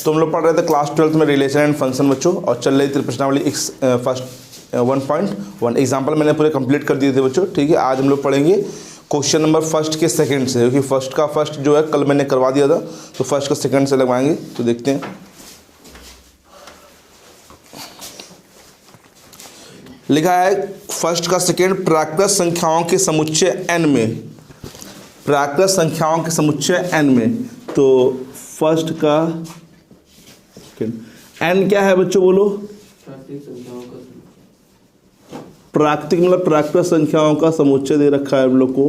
तो हम लोग पढ़ रहे थे क्लास 12th में रिलेशन एंड फंक्शन बच्चों, और चल रही थी प्रश्नावली फर्स्ट 1.1 एग्जाम्पल मैंने पूरे कंप्लीट कर दिए थे बच्चों। ठीक है, आज हम लोग पढ़ेंगे क्वेश्चन नंबर फर्स्ट के सेकंड से, क्योंकि फर्स्ट का फर्स्ट जो है कल मैंने करवा दिया था, तो फर्स्ट का सेकंड से लगवाएंगे। तो देखते हैं, लिखा है फर्स्ट का सेकंड, प्राकृत संख्याओं के समुच्चय n में, प्राकृत संख्याओं के समुच्चय n में। तो फर्स्ट का n क्या है बच्चों बोलो? प्राकृतिक मतलब प्राकृत संख्याओं का समुच्चय दे रखा है हम लोग को।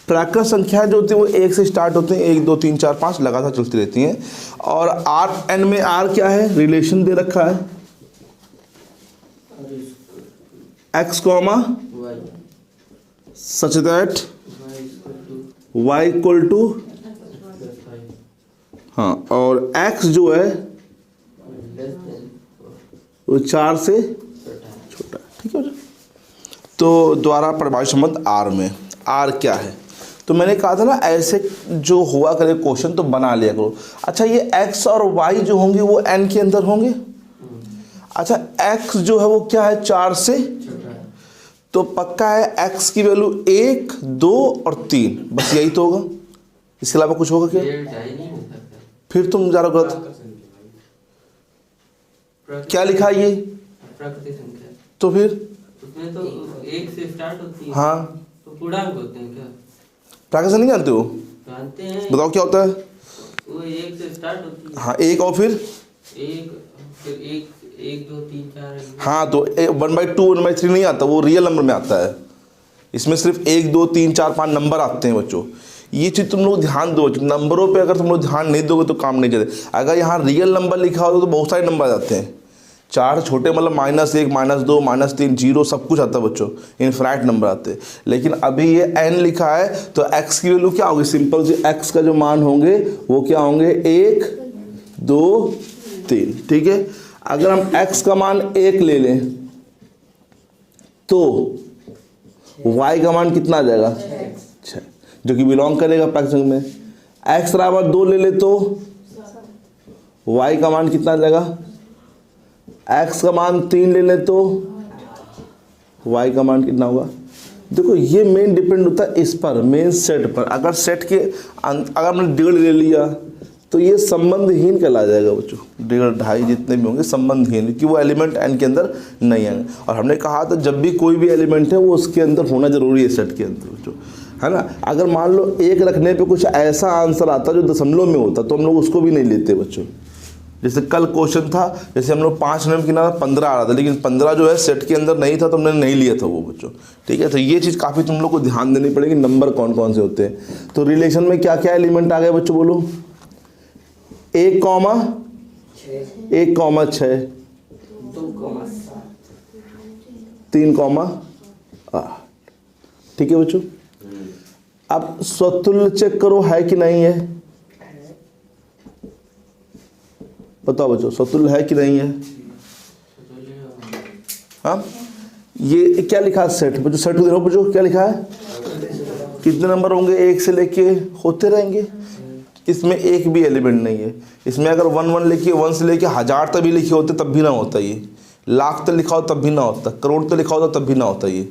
प्राकृत संख्या जो होती है वो 1 से स्टार्ट होते हैं, 1 2 3 4 5 लगातार चलती रहती हैं। और Rn में R क्या है? रिलेशन दे रखा है x comma such that y equal to, हाँ, और x जो है वो 4 से छोटा। ठीक है, तो द्वारा परिभाषित संबंध R में, R क्या है? तो मैंने कहा था ना, ऐसे जो हुआ करे क्वेश्चन तो बना लिया करो। अच्छा, ये x और y जो होंगे वो n के अंदर होंगे। अच्छा, x जो है वो क्या है? 4 से, तो पक्का है x की वैल्यू 1 2 और 3, बस यही तो होगा, इसके अलावा कुछ होगा क्या? फिर तुम जा रहे गलत, क्या लिखा है ये? प्राकृतिक संख्या। तो फिर उसमें तो 1 से स्टार्ट होती है। हाँ, तो पूर्णांक होते हैं क्या? प्राकृतिक नहीं जानते हो? जानते हैं। बताओ क्या होता है? वो 1 से स्टार्ट होती है। हाँ, 1 और फिर 1 2 3 4। हाँ, तो 1/2 1/3 नहीं आता, वो रियल नंबर में आता है। इसमें सिर्फ 1 2 3 4 5 नंबर आते हैं बच्चों। ये चीज़ तुम लोग ध्यान दो, नंबरों पे अगर तुम लोग ध्यान नहीं दोगे तो काम नहीं चले। अगर यहाँ रियल नंबर लिखा हो तो बहुत सारे नंबर आ जाते हैं। 4 छोटे मतलब -1 -2 -3 0 सब कुछ आता है बच्चों, इनफिनाइट नंबर आते हैं। लेकिन अभी ये n लिखा है तो x की वैल्यू क्या होगी? सिंपल से x का जो मान होंगे वो क्या होंगे? 1 2 3। ठीक है, अगर हम x का मान 1 ले लें तो y का मान कितना आ जाएगा? 6, जो कि बिलोंग करेगा प्राकृतिक में। x बराबर 2 ले ले तो y का मान कितना आ जाएगा? x का मान 3 ले ले तो y का मान कितना होगा? देखो, ये मेन डिपेंड होता है इस पर, मेन सेट पर। अगर सेट के अगर हमने 1.5 ले लिया तो ये संबंधहीन कहला जाएगा बच्चों। 1.5 2.5 जितने भी होंगे संबंधहीन, क्योंकि वो एलिमेंट n के अंदर नहीं आएंगे। और हमने कहा था जब भी कोई भी एलिमेंट है वो उसके अंदर होना जरूरी है, सेट के अंदर बच्चों, है ना। अगर मान लो 1 रखने पे कुछ ऐसा आंसर आता जो दशमलव में होता तो हम लोग उसको भी नहीं लेते बच्चों। जैसे कल क्वेश्चन था, जैसे हम लोग 5 नंबर की ना 15 आ रहा था, लेकिन 15 जो है सेट के अंदर नहीं था तो हमने नहीं लिया था वो बच्चों। ठीक है, तो ये चीज़ काफ़ी तुम लोग को ध्यान देनी पड़ेगी, नंबर कौन कौन से होते हैं। तो रिलेशन में क्या क्या एलिमेंट आ गए बच्चों बोलो? 1 कॉमा 6 3 कॉमा 8। ठीक है बच्चों, अब स्वतुल्य चेक करो है कि नहीं है। बताओ बच्चों, स्वतुल्य है कि नहीं है? हाँ, ये क्या लिखा है? सेट बच्चों, सेट को देखो बच्चों क्या लिखा है? कितने नंबर होंगे? 1 से लेके होते रहेंगे। इसमें एक भी एलिमेंट नहीं है। इसमें अगर 1 1 लिखिए, 1 से लेके 1000 तक भी लिखे होते तब भी ना होता ये, लाख तक लिखा हो तब भी ना होता, करोड़ तक लिखा होता तब भी ना होता ये।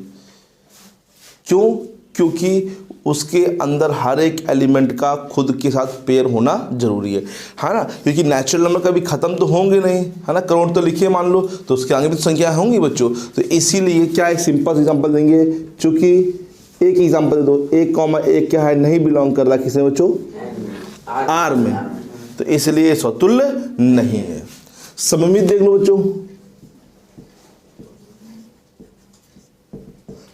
क्यों? क्योंकि उसके अंदर हर एक एलिमेंट का खुद के साथ पेयर होना जरूरी है ना। क्योंकि नेचुरल नंबर कभी खत्म तो होंगे नहीं, है ना। करोड़ तो लिखिए मान लो, तो उसके आगे भी तो संख्या होंगी बच्चों। तो इसीलिए क्या एक सिंपल एग्जांपल देंगे, चूंकि एक एग्जांपल दे दो, 1 कॉमा 1 क्या है? नहीं बिलोंग कर रहा किसमें बच्चों? R में, तो इसलिए स्वतुल्य नहीं है। सममित देख लो बच्चों,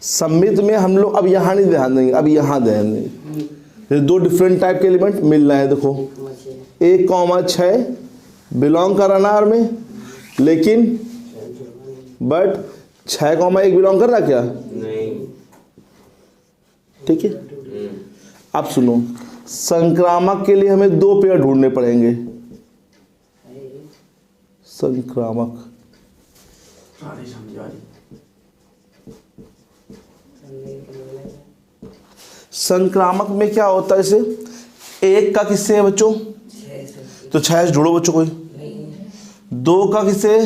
सममित में हम लोग अब यहाँ नहीं ध्यान देंगे, अब यहाँ ध्यान देंगे। 2 डिफरेंट टाइप के एलिमेंट मिल रहे हैं। देखो 1 कॉमा 6 बिलोंग कर रहा R में, लेकिन बट 6 कॉमा 1 बिलोंग कर रहा क्या? नहीं। ठीक है, अब सुनो, संक्रामक के लिए हमें 2 पेयर ढूंढने पड़ेंगे। संक्रामक संक्रामक में क्या होता है इसे, एक का किससे है बच्चों, तो 6 से जोड़ो बच्चों, कोई 2 का किससे,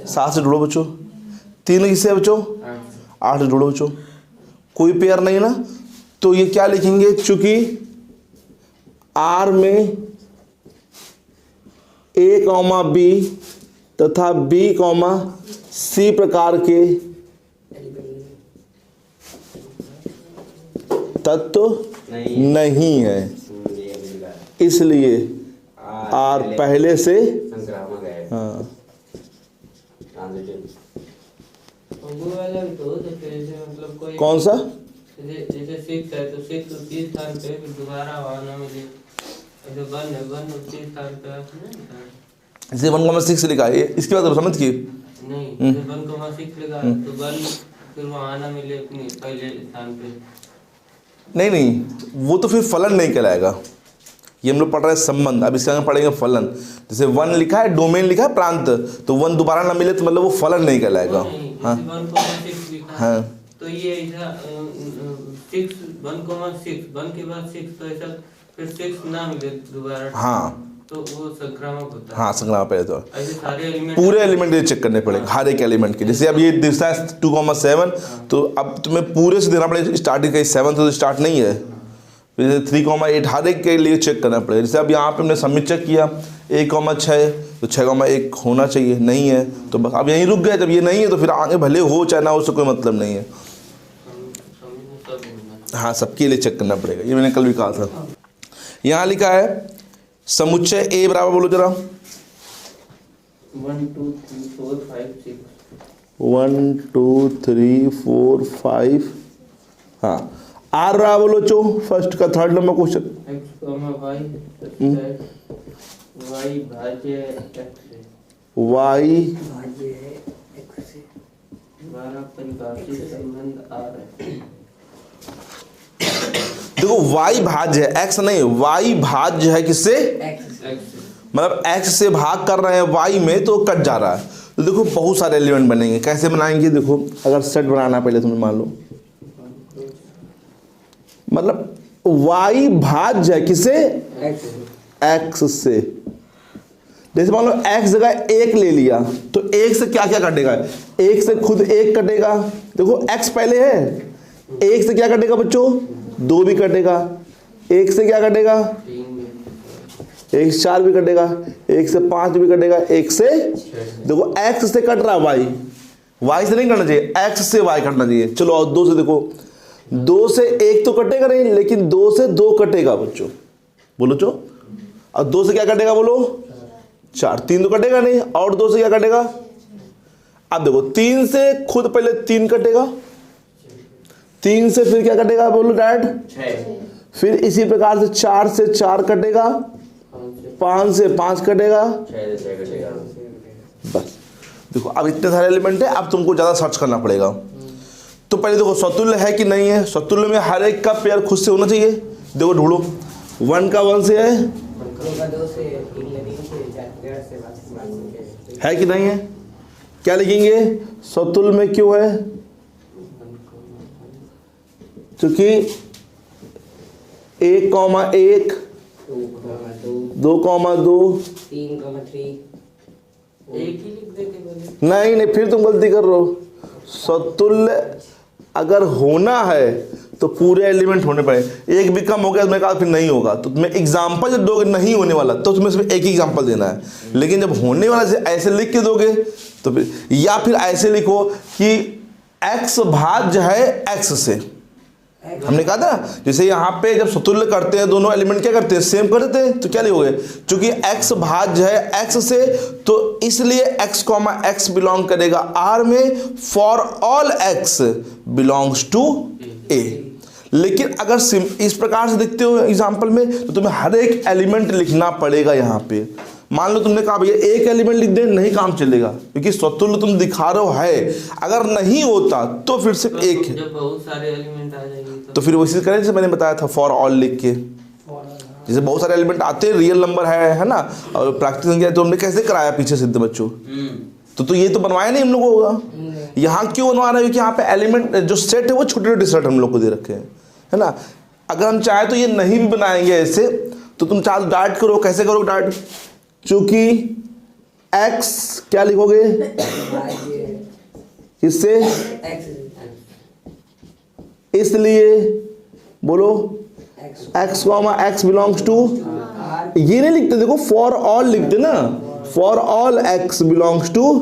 7 से जोड़ो बच्चों, 3 किससे है बच्चों, 8 से जोड़ो बच्चों, कोई पेयर नहीं ना। तो ये क्या लिखेंगे, चूंकि आर में ए कॉमा बी तथा बी कॉमा सी प्रकार के तत्व नहीं है, इसलिए आर पहले से, हाँ वो वाला भी तो हो सकता है, जैसे मतलब कोई कौन सा, जैसे 6 है तो 6 उसी स्थान पे फिर दोबारा आना मिले, ऐसे 1 है 1 उसी स्थान पे इसे 1,6 लिखा है, इसकी बात समझ की नहीं, जैसे 1,6 लिखा है तो 1 फिर वहाँ आना मिले अपने पहले स्थान पे, नहीं, वो तो फिर फलन नहीं कहलाएगा। ये हम लोग पढ़ रहे हैं संबंध, अब इसके आगे पढ़ेंगे फलन। जैसे 1 लिखा है, डोमेन लिखा है प्रांत, तो 1 दोबारा ना मिले तो मतलब वो फलन नहीं कहलाएगा। हाँ 1,6 लिखा है हाँ, तो ये ऐसा 6 1,6 1 के बाद 6 तो ऐसा फिर 6 ना मिले दोबारा, हाँ तो वो संक्रामक होता है। हाँ संक्रामक पहले तो ऐसे सारे एलिमेंट पूरे एलिमेंट ये चेक करने पड़ेंगे, हर एक एलिमेंट के। जैसे अब ये दिशा 2,7, तो अब तुम्हें पूरे से देना पड़ेगा, स्टार्टिंग का 7 तो स्टार्ट नहीं है, जैसे 3,8 हर एक के लिए चेक करना पड़ेगा। जैसे अब यहाँ पे हमने सबमिट चेक किया 1,6 तो 6,1 होना चाहिए, नहीं है तो बस अब यहीं रुक गए। जब ये नहीं है तो फिर आगे भले हो चाहे ना हो, उससे कोई मतलब नहीं है। हाँ सबके लिए चेक करना पड़ेगा, ये मैंने कल भी कहा था। यहाँ लिखा है समुच्चय ए बराबर, बोलो जरा 1 2 3 4 5 6 1 2 3 4 5, हाँ आर रहा बोलो चो, फर्स्ट का 3rd number question, x, y y भाज्य x से वाई 12 परिभाषित संबंध आ रहा है। देखो y भाज्य है, x नहीं, y भाज्य है किससे, मतलब x से भाग कर रहे हैं y में तो कट जा रहा है। तो देखो बहुत सारे एलिमेंट बनेंगे, कैसे बनाएंगे, देखो अगर सेट बनाना पहले तुम्हें मान लो, मतलब y भाज्य है किससे, x से। जैसे मान लो x जगह 1 ले लिया तो 1 से क्या क्या कटेगा, 1 से खुद 1 कटेगा, देखो x पहले है, 1 से क्या कटेगा बच्चों, 2 भी कटेगा, 1 से क्या कटेगा, 1 से 4 भी कटेगा, 1 से 5 भी कटेगा, 1 से, देखो x से कट रहा है y से नहीं कटना चाहिए, x से y कटना चाहिए। चलो और 2 से देखो, 2 से 1 तो कटेगा नहीं, लेकिन 2 से 2 कटेगा बच्चों, बोलो चो, और 2 से क्या कटेगा बोलो, 4, 3 तो कटेगा नहीं, और 2 से क्या कटेगा, अब देखो 3 से खुद पहले 3 कटेगा, 3 से फिर क्या कटेगा बोलो डैड, 6, फिर इसी प्रकार से 4 से 4 कटेगा, 5 से 5 कटेगा, 6 से 6 कटेगा, बस। देखो अब इतने सारे एलिमेंट है, अब तुमको ज़्यादा सर्च करना पड़ेगा। तो पहले देखो स्वतुल्य है कि नहीं है, स्वतुल्य में हर एक का पेयर खुद से होना चाहिए। देखो ढूंढो, 1 का 1 से है कि नहीं है, क्या लिखेंगे, स्वतुल्य में क्यों है, क्योंकि 1,1 2,2 3,3 एक ही लिख देते बोले। नहीं फिर तुम गलती कर रहे हो। स्वतुल्य अगर होना है तो पूरे एलिमेंट होने पड़े, एक भी कम हो गया तो मैं कहा फिर नहीं होगा। तो तुम्हें एग्जाम्पल जब दोगे नहीं होने वाला तो तुम्हें सिर्फ एक ही एग्जाम्पल देना है, लेकिन जब होने वाला से ऐसे लिख के दोगे तो फिर, या फिर ऐसे लिखो कि x भाज्य है x से। हमने कहा था जैसे यहाँ पे जब स्वतुल्य करते हैं दोनों एलिमेंट क्या करते हैं, सेम कर देते हैं, तो क्या लिखोगे, चूंकि x भाज्य है x से तो इसलिए x कॉमा x बिलोंग करेगा R में, for all x belongs to A। लेकिन अगर इस प्रकार से देखते हो एग्जाम्पल में तो तुम्हें हर एक एलिमेंट लिखना पड़ेगा। यहाँ पे मान लो तुमने कहा भैया एक एलिमेंट लिख दे, नहीं काम चलेगा, क्योंकि स्वतुल्य तुम दिखा रहे हो है, अगर नहीं होता तो फिर सिर्फ एक है, जब बहुत सारे एलिमेंट आ जाएंगे तो फिर वैसे करें जैसे मैंने बताया था फॉर ऑल लिख के। जैसे बहुत सारे एलिमेंट आते हैं, रियल नंबर है ना, और प्राकृतिक संख्या तो हमने कैसे कराया पीछे सिद्ध बच्चों, तो ये तो बनवाया नहीं हम लोग होगा। यहाँ क्यों बनवा रहे हैं, क्योंकि यहाँ पे एलिमेंट जो सेट है वो छोटे छोटे सेट हम लोग को दे रखे हैं, है ना। अगर हम चाहें तो ये नहीं भी बनाएंगे ऐसे, तो तुम चाहे तो डाइट करो। कैसे करोगे डाइट? चूंकि x क्या लिखोगे इससे, इसलिए बोलो x comma x belongs to, ये नहीं लिखते देखो, फॉर ऑल लिखते ना, for all x belongs to,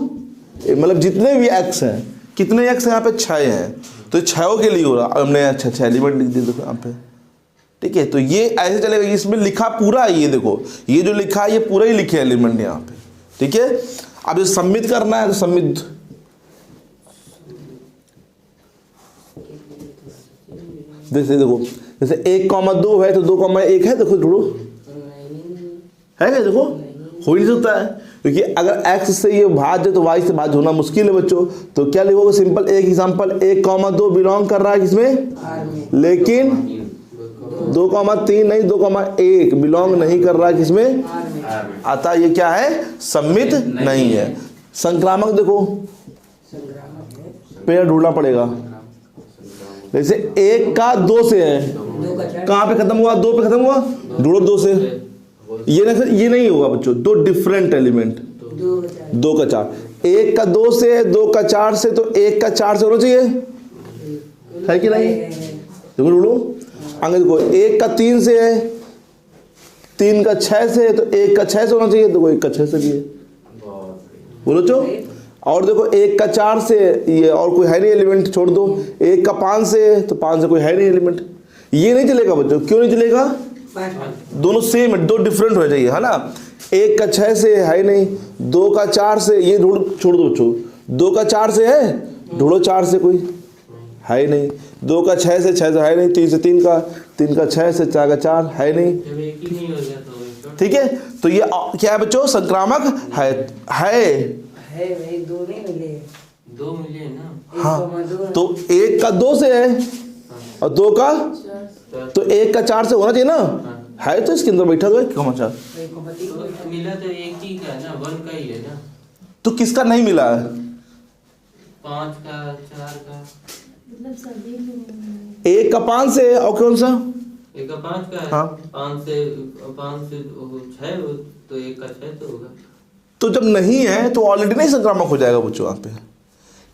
मतलब जितने भी x हैं, कितने x हैं यहाँ पे 6 हैं, तो 6 के लिए हो रहा। अब हमने अच्छा 6 एलिमेंट लिख दिए देखो यहाँ पे, ठीक है। तो ये ऐसे चलेगा, इसमें लिखा पूरा है, ये देखो ये जो लिखा है ये पूरा ही लिखे एलिमेंट यहाँ पे, ठीक है। अब ये सबमिट करना है तो सबमिट, जैसे देखो जैसे 1,2 है तो 2,1 है, देखो ढूंढो, है क्या? देखो हो ही नहीं सकता है, क्योंकि अगर x से ये भाज्य तो y से भाज्य होना मुश्किल है बच्चों। तो क्या लिखोगे? सिंपल एक एग्जांपल, 1,2 बिलोंग कर रहा है किसमें, लेकिन 2,3 नहीं 2,1 बिलोंग नहीं कर रहा है किसमें, अतः ये क्या है? सम्मित नहीं है। संक्रामक देखो, पेड़ ढूंढना पड़ेगा। जैसे 1 का 2 से है, कहाँ पे खत्म हुआ? 2 पे खत्म हुआ, ढूंढो 2 से। ये नहीं होगा बच्चों, 2 डिफरेंट एलिमेंट, 2 का 4, 1 का 2 से, 2 का 4 से, तो 1 का 4 से होना चाहिए, है कि नहीं? देखो ढूंढो, आगे देखो 1 का 3 से है, 3 का 6 से है, तो 1 का 6 से होना चाहिए, देखो 1 का 6 से भी है, बोलो चो। और देखो 1 का 4 से, ये और कोई है नहीं एलिमेंट, छोड़ दो। 1 का 5 से, तो 5 से कोई है नहीं एलिमेंट, ये नहीं चलेगा बच्चों। क्यों नहीं चलेगा? दोनों सेम है, 2 डिफरेंट हो जाइए, है ना। 1 का 6 से है नहीं, 2 का 4 से, ये ढूंढ, छोड़ दो बच्चों। 2 का 4 से है, ढूंढो 4 से, कोई है ही नहीं। 2 का 6 से, 6 से है नहीं। 3 से 3 का, 3 का 6 से, 4 का 4 है नहीं, ठीक है। तो ये क्या है बच्चों? संक्रामक है। भाई 2 नहीं मिले, 2 मिले ना। हाँ, तो 1 का 2 से है और 2 का, तो 1 का 4 से होना चाहिए ना, है तो इसके अंदर बैठा तो 1,4 मिला तो एक ही का ना, 1 का ही है ना। तो किसका नहीं मिला है? 5 का, 4 का, 1 का 5 से है, और कौन सा? 1 का 5 का है। हाँ। 5 से 6, तो 1 का 6 तो होगा। तो जब नहीं है तो ऑलरेडी नहीं संक्रामक हो जाएगा बच्चों।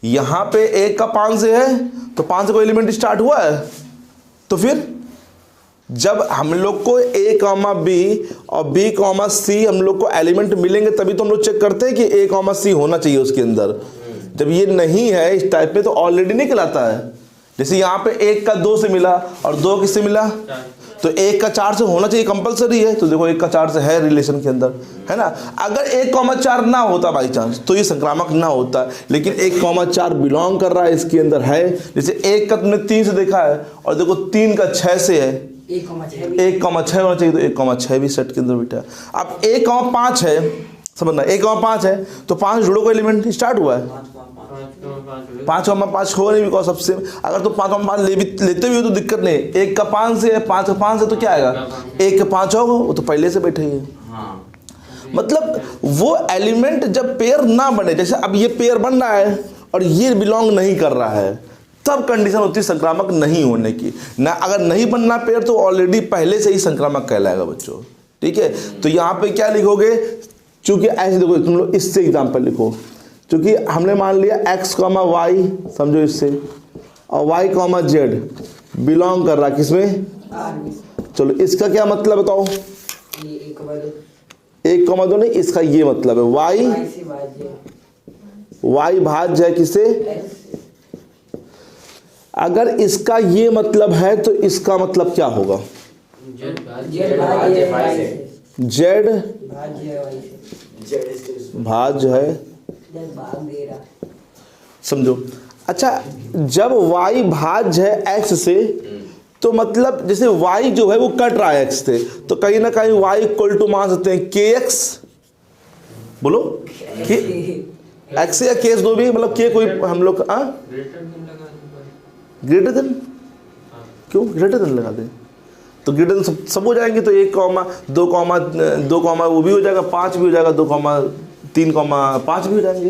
यहाँ पे 1 का 5 से है, तो 5 से कोई एलिमेंट स्टार्ट हुआ है, तो फिर जब हम लोग को A, B और B, C हम लोग को एलिमेंट मिलेंगे, तभी तो हम लोग चेक करते हैं कि A, C होना चाहिए उसके अंदर। जब ये नहीं है इस टाइप पे, तो ऑलरेडी नहीं कहलाता है। जैसे यहाँ पे 1 का 2 से मिला और 2 किससे मिला, तो 1 का 4 से होना चाहिए, कंपलसरी है। तो देखो 1 का 4 से है रिलेशन के अंदर, है ना। अगर 1,4 ना होता बाई चांस, तो ये संक्रामक ना होता, लेकिन 1,4 बिलोंग कर रहा है, इसके अंदर है। जैसे 1 का तुमने 3 से देखा है, और देखो 3 का 6 से है, 1,6 होना चाहिए, तो 1,6 भी सेट के अंदर बैठा है। अब 1,5 है, समझना 1,5 है, तो 5 जुड़ो को एलिमेंट स्टार्ट हुआ है। 5,5 हो नहीं, बिकॉज सबसे अगर तो 5,5 लेते भी हो तो दिक्कत नहीं। 1 का 5 से है, 5 का 5 से, तो क्या आएगा? 1 का 5 होगा, वो तो पहले से बैठे ही है। मतलब वो एलिमेंट जब पेयर ना बने, जैसे अब ये पेयर बन रहा है और ये बिलोंग नहीं कर रहा है, तब कंडीशन होती है संक्रामक नहीं होने की ना। अगर नहीं बनना पेयर, तो ऑलरेडी पहले से ही संक्रामक कहलाएगा बच्चों, ठीक है। तो यहाँ पे क्या लिखोगे? चूंकि ऐसे देखो, तुम लोग इससे एग्जाम्पल लिखो। क्योंकि हमने मान लिया x, y, समझो इससे, और y, z बिलोंग कर रहा किसमें? चलो इसका क्या मतलब बताओ? 1,2 नहीं, इसका ये मतलब है y भाज्य है किससे? अगर इसका ये मतलब है, तो इसका मतलब क्या होगा? z भाज्य है, समझो। अच्छा, जब y भाज्य है x से, तो मतलब जैसे y जो है वो कट रहा है x से, तो कहीं ना कहीं y इक्वल टू मान सकते हैं kx, बोलो x या kx, दो भी, मतलब k कोई हम लोग ग्रेटर देन, क्यों ग्रेटर देन लगा दें, तो ग्रेटर देन सब हो जाएंगे। तो 1, 2, 2 वो भी हो जाएगा, 5 भी हो जाएगा, 2, 3, 5 भी हो जाएंगे।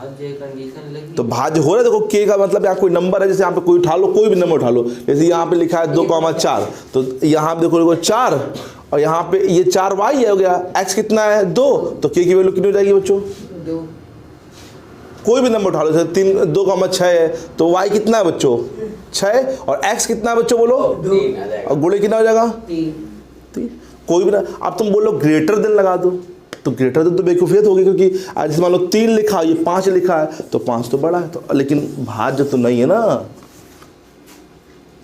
भाज्य कंडीशन लगी। तो भाज्य हो रहा है, देखो के का मतलब यहाँ कोई नंबर है, जैसे यहाँ पे कोई उठा लो, कोई भी नंबर उठा लो, जैसे यहाँ पे लिखा है 2,4, तो यहाँ पे देखो 4 और यहाँ पे ये 4y है हो गया, x कितना है 2, तो के की वैल्यू कितनी हो जाएगी बच्चों? 2। कोई भी नंबर उठा लो, जैसे 2,6 है तो y कितना है बच्चों? 6 और x कितना है बच्चों बोलो? 2 और गुणे कितना हो जाएगा? 3। कोई भी ना, अब तुम बोलो ग्रेटर देन लगा दो, तो ग्रेटर देन तो बेवकूफियत होगी, क्योंकि आज जैसे मान लो 3 लिखा ये 5 लिखा है तो 5 तो बड़ा है, तो लेकिन भाज्य तो नहीं है ना,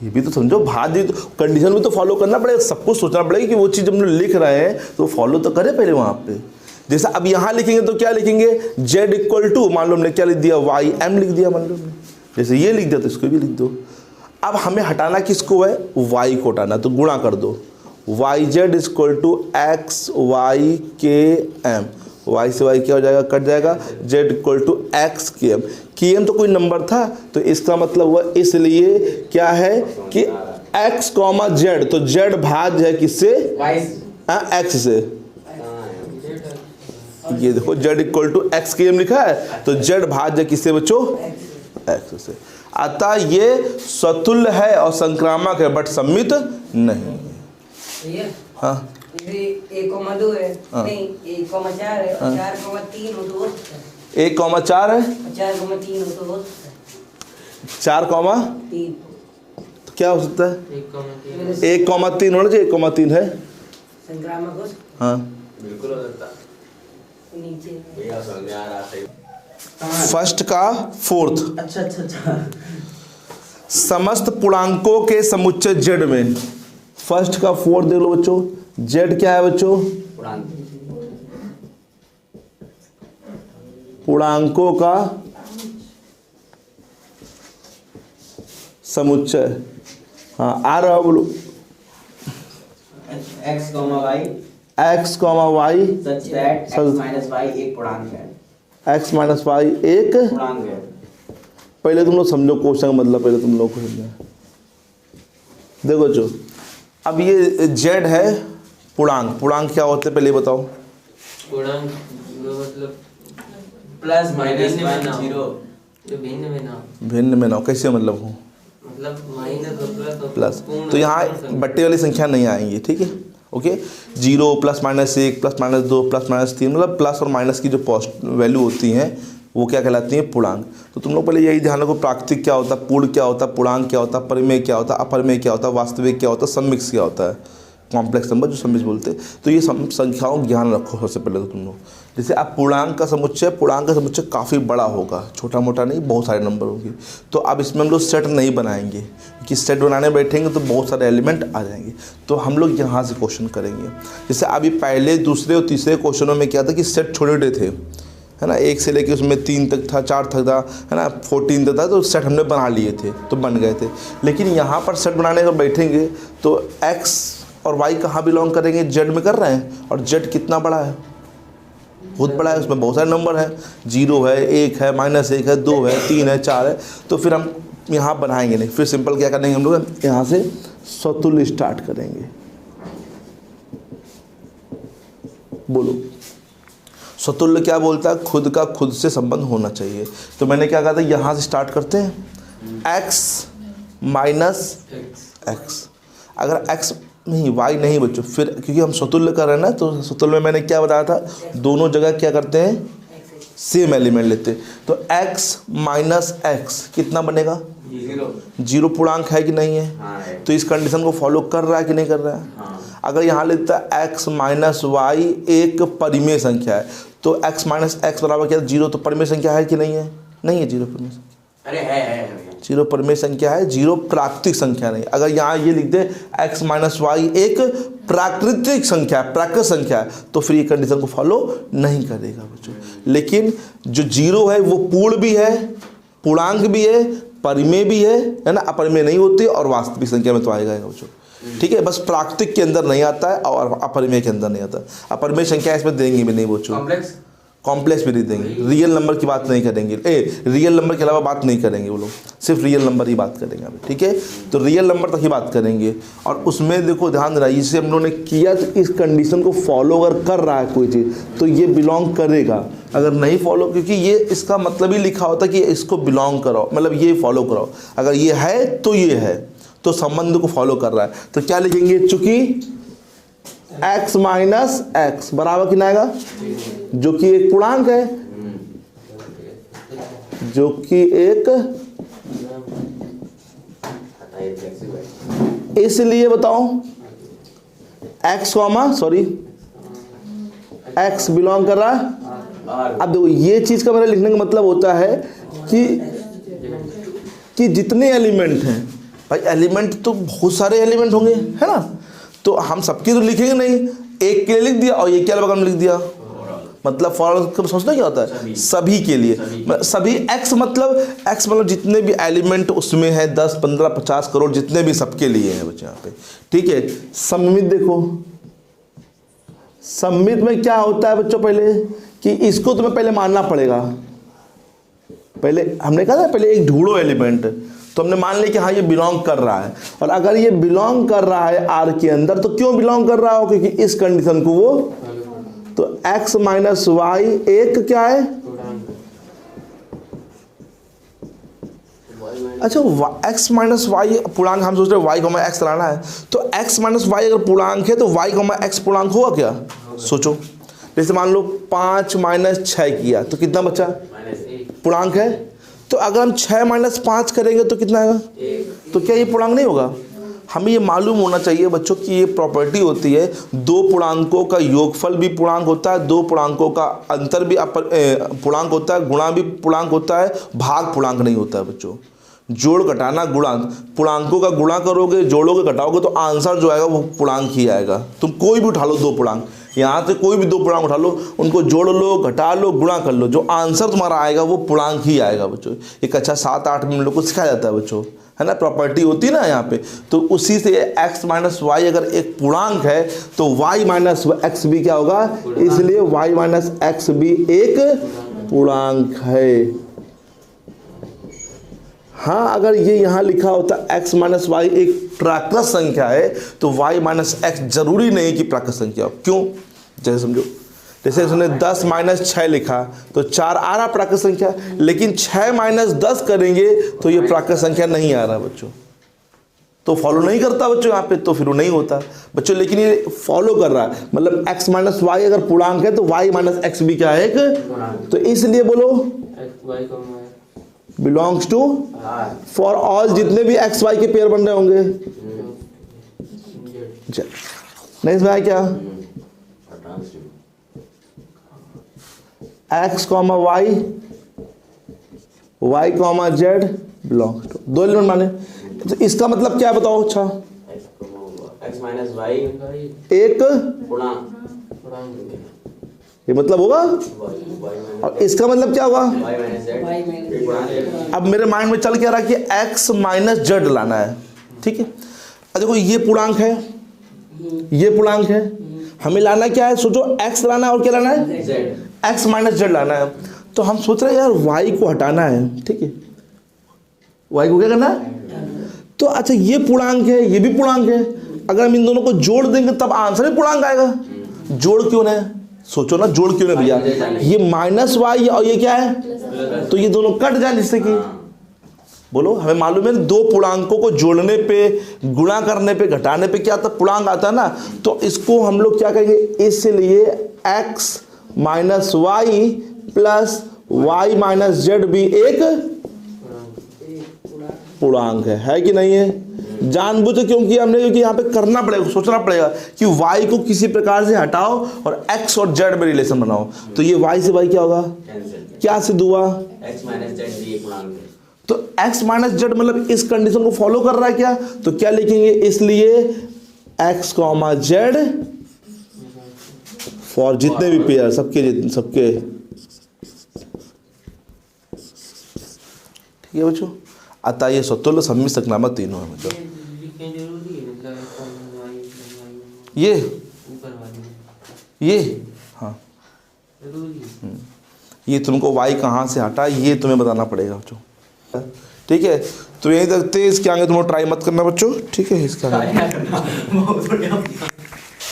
ये भी तो समझो, भाज्य तो कंडीशन भी तो फॉलो करना पड़ेगा, सब कुछ सोचना पड़ेगा कि वो चीज़ हम लोग लिख रहे हैं तो फॉलो तो करें पहले वहाँ पे। जैसे अब यहाँ लिखेंगे तो क्या लिखेंगे? z इक्वल टू, मान लो हमने क्या लिख दिया? y m लिख दिया, मान लो हमने, जैसे ये लिख दिया तो इसको भी लिख दो। अब हमें हटाना किसको है? y को हटाना, तो गुणा कर दो, yz equal to x y K M, y से y क्या हो जाएगा? कट जाएगा, z equal to x K M, K M तो कोई नंबर था, तो इसका मतलब हुआ इसलिए क्या है कि x कॉमा z, तो z भाज्य है किससे? x से। ये देखो z equal to x K M लिखा है, तो z भाज्य किससे बच्चों? x से। अतः ये स्वतुल्य है और संक्रामक है, बट सम्मित नहीं है। हाँ, 1,2 है, नहीं 1,4 है, 4,3 हो तो हो सकता है। 1,4 है, 4,3 हो तो हो सकता है। 4,3 तो क्या हो सकता है? 1,3 1,3 होना चाहिए, 1,3 है। संक्रामक हो सकता हाँ, बिल्कुल हो सकता है। नीचे भैया, समझ में आ रहा सही। फर्स्ट का फोर्थ, अच्छा समस्त पूर्णांकों के समुच्चय z में, फर्स्ट का फोर्थ देख लो बच्चों, z क्या है बच्चों? पूर्णांकों का समुच्चय। हाँ, आ रहा बोलो। x comma y x comma y such that x minus y एक पूर्णांक है। x माइनस वाई एक पूर्णांक है। पहले तुम लोग समझो क्वेश्चन का मतलब, पहले तुम लोग को समझो। देखो जो अब ये z है पूर्णांक, पूर्णांक क्या होते हैं पहले ये बताओ? पूर्णांक मतलब प्लस माइनस भिन्न में 1 ना हो। 0 जो भिन्न में ना हो, भिन्न में ना हो, कैसे मतलब हो? मतलब माइनस और प्लस, पूर्ण तो यहाँ संख्या। बट्टे वाली संख्या नहीं आएंगी, ठीक है, okay. 0 plus minus 1 plus minus 2 plus minus 3, मतलब प्लस और माइनस की जो वैल्यू होती हैं वो क्या कहलाती है? पूर्णांक। तो तुम लोग पहले यही ध्यान रखो, प्राकृतिक क्या होता है, पूर्ण क्या होता है, पूर्णांक क्या होता है, परिमेय क्या होता है, अपरिमेय क्या होता है, वास्तविक क्या होता है, सम्मिश्र क्या होता है, कॉम्प्लेक्स नंबर जो सम्मिश्र बोलते हैं। तो ये संख्याओं का ज्ञान रखो सबसे पहले तो तुम लोग। जैसे अब पूर्णांक का समुच्चय काफ़ी बड़ा होगा, छोटा मोटा नहीं, बहुत सारे नंबर होंगे। तो अब इसमें हम लोग सेट नहीं बनाएंगे, कि सेट बनाने बैठेंगे तो बहुत सारे एलिमेंट आ जाएंगे। तो हम लोग यहाँ से क्वेश्चन करेंगे। जैसे अभी पहले, दूसरे और तीसरे क्वेश्चनों में क्या था कि सेट छोटे छोटे थे, है ना, 1 से लेके उसमें 3 तक था, 4 तक था, है ना, 14 तक था, तो सेट हमने बना लिए थे, तो बन गए थे। लेकिन यहाँ पर सेट बनाने को बैठेंगे तो x और y कहाँ बिलोंग करेंगे? z में कर रहे हैं, और z कितना बड़ा है? बहुत बड़ा है, उसमें बहुत सारे नंबर हैं, 0 है, 1 है, -1 है, 2 है, 3 है, 4 है। तो फिर हम यहाँ बनाएंगे नहीं, फिर सिंपल क्या करेंगे हम लोग, यहाँ से स्वतुल्य स्टार्ट करेंगे। बोलो, स्वतुल्य क्या बोलता है? खुद का खुद से संबंध होना चाहिए। तो मैंने क्या कहा था, यहाँ से स्टार्ट करते हैं, x माइनस एक्स, अगर x नहीं, y नहीं बच्चों, फिर क्योंकि हम स्वतुल्य कर रहे हैं ना, तो स्वतुल्य में मैंने क्या बताया था, दोनों जगह क्या करते हैं, सेम एलिमेंट लेते हैं। तो x माइनस एक्स कितना बनेगा? 0 पूर्णांक है कि नहीं है? हाँ है। तो इस कंडीशन को फॉलो कर रहा है कि नहीं कर रहा है? हाँ। अगर यहाँ लेता है x माइनस वाई एक परिमेय संख्या है, तो x माइनस एक्स बराबर क्या है? 0। तो परिमेय संख्या है कि नहीं है? नहीं है 0 परिमेय संख्या। अरे है 0 परिमेय संख्या है, 0 प्राकृतिक संख्या नहीं। अगर यहाँ ये लिख दे x माइनस वाई एक प्राकृतिक संख्या है, प्राकृत संख्या है, तो फिर ये कंडीशन को फॉलो नहीं करेगा बच्चों। लेकिन जो 0 है वो पूर्ण भी है, पूर्णांक भी है, परिमेय भी है ना, अपरिमेय नहीं होती, और वास्तविक संख्या में तो आएगा बच्चों, ठीक है। बस प्राकृतिक के अंदर नहीं आता है और अपरिमेय के अंदर नहीं आता। अपरिमेय संख्या इसमें देंगे भी नहीं बच्चों। कॉम्प्लेक्स भी नहीं देंगे, रियल नंबर की बात नहीं करेंगे, रियल नंबर के अलावा बात नहीं करेंगे वो लोग, सिर्फ रियल नंबर ही बात करेंगे अभी, ठीक है। तो रियल नंबर तक ही बात करेंगे। और उसमें देखो ध्यान रहा, इसे हम लोगों ने किया तो इस कंडीशन को फॉलो अगर कर रहा है कोई चीज़ तो ये बिलोंग करेगा, अगर नहीं फॉलो, क्योंकि ये इसका मतलब ही लिखा होता है कि इसको बिलोंग करो, मतलब ये फॉलो करो, अगर ये है तो ये है, तो संबंध को फॉलो कर रहा है। तो क्या लिखेंगे, चूंकि x माइनस एक्स बराबर कितना आएगा, जो कि एक पूर्णांक है, जो कि एक, इसलिए बताओ x x बिलोंग कर रहा है। अब देखो ये चीज का मेरा लिखने का मतलब होता है कि जितने एलिमेंट हैं भाई, एलिमेंट तो बहुत सारे एलिमेंट होंगे, है ना, तो हम सबके तो लिखेंगे नहीं, एक के लिए लिख दिया और ये क्या बगल में लिख दिया, मतलब फॉर सोचना क्या होता है, सभी के लिए, सभी x मतलब जितने भी एलिमेंट उसमें है 10 15 50 करोड़ जितने भी, सबके लिए है बच्चे यहाँ पे, ठीक है। सममित देखो, सममित में क्या होता है बच्चों, पहले कि इसको तुम्हें पहले मानना पड़ेगा, पहले हमने कहा था पहले एक ढूंढो एलिमेंट, तो हमने मान लिया कि हाँ ये बिलोंग कर रहा है, और अगर ये बिलोंग कर रहा है R के अंदर तो क्यों बिलोंग कर रहा हो, क्योंकि इस कंडीशन को वो, तो x माइनस वाई एक क्या है, अच्छा x माइनस वाई पूर्णांक, हम सोच रहे y को x लाना है, तो x माइनस वाई अगर पूर्णांक है तो y को x पूर्णांक होगा क्या, सोचो। जैसे मान लो 5 माइनस 6 किया तो कितना बचा, पूर्णांक है, तो अगर हम 6 माइनस 5 करेंगे तो कितना आएगा, तो क्या ये पूर्णांक नहीं होगा। हमें ये मालूम होना चाहिए बच्चों की ये प्रॉपर्टी होती है, दो पूर्णांकों का योगफल भी पूर्णांक होता है, दो पूर्णांकों का अंतर भी पूर्णांक होता है, गुणा भी पूर्णांक होता है, भाग पूर्णांक नहीं होता है बच्चों। जोड़ घटाना गुणांक, पूर्णांकों का गुणा करोगे, जोड़ोगे, घटाओगे तो आंसर जो आएगा वो पूर्णांक ही आएगा। तुम कोई भी उठा लो दो पूर्णांक, यहाँ से कोई भी दो पूर्णांक उठा लो, उनको जोड़ लो, घटा लो, गुणा कर लो, जो आंसर तुम्हारा आएगा वो पूर्णांक ही आएगा बच्चों। एक अच्छा 7-8 में लोग को सिखाया जाता है बच्चों, है ना, प्रॉपर्टी होती है ना यहाँ पे। तो उसी से x माइनस वाई अगर एक पूर्णांक है तो y माइनस एक्स भी क्या होगा, इसलिए y माइनस एक्स भी एक पूर्णांक है। हाँ, अगर ये यहाँ लिखा होता x माइनस वाई एक प्राकृत संख्या है तो y माइनस एक्स जरूरी नहीं कि प्राकृत संख्या हो। क्यों, जैसे समझो, जैसे उसने 10 माइनस 6 लिखा तो 4 आ रहा प्राकृत संख्या, लेकिन 6 माइनस 10 करेंगे तो ये प्राकृत संख्या नहीं आ रहा बच्चों, तो फॉलो नहीं करता बच्चों यहाँ पे, तो फिर वो नहीं होता बच्चों। लेकिन ये फॉलो कर रहा है, मतलब x माइनस वाई अगर पूर्णांक है तो y माइनस एक्स भी क्या है एक, तो इसलिए बोलो बिलोंग्स टू फॉर ऑल, जितने भी x y के पेयर बन रहे होंगे। नहीं इसमें क्या, x comma y, y comma z belongs to, दो एलिमेंट माने, तो इसका मतलब क्या है बताओ। अच्छा x माइनस वाई एक पूर्णांक, ये मतलब होगा, और इसका मतलब क्या होगा, y माइनस जेड। अब मेरे माइंड में चल क्या रहा कि x माइनस जेड लाना है, ठीक है। अब देखो ये पूर्णांक है, ये पूर्णांक है, हमें लाना क्या है, सोचो x लाना है और क्या लाना है, x माइनस जेड लाना है। तो हम सोच रहे हैं यार y को हटाना है, ठीक है, y को क्या करना है, तो अच्छा ये पूर्णांक है, ये भी पूर्णांक है, अगर हम इन दोनों को जोड़ देंगे तब आंसर भी पूर्णांक आएगा। जोड़ क्यों है, सोचो ना, जोड़ क्यों है भैया, ये माइनस वाई और ये क्या है, तो ये दोनों कट जाए, जिससे कि बोलो हमें मालूम है दो पूर्णांकों को जोड़ने पे, गुणा करने पे, घटाने पे क्या आता है, पूर्णांक आता है ना। तो इसको हम लोग क्या कहेंगे, इसलिए x minus y plus y minus z भी एक पूर्णांक है कि नहीं है। जानबूझ क्यों किया हमने, क्योंकि यहाँ पे करना पड़ेगा, सोचना पड़ेगा कि y को किसी प्रकार से हटाओ और x और z में रिलेशन बनाओ। तो ये y से y क्या होगा, क्या सिद्ध हुआ, x माइनस जेड भी एक पूर्णांक है। तो x माइनस जेड मतलब इस कंडीशन को फॉलो कर रहा है क्या, तो क्या लिखेंगे, इसलिए x कॉमा जेड फॉर जितने भी पेयर, सबके ठीक है बच्चों। अतः ये स्वतुल्य सम्मित संख्यात्मक तीनों है मतलब ये हाँ जरूरी। ये तुमको y कहाँ से हटा ये तुम्हें बताना पड़ेगा बच्चों। ठीक है, तो यहीं तक थे, इसके आगे तुम ट्राई मत करना बच्चों। ठीक है, इसका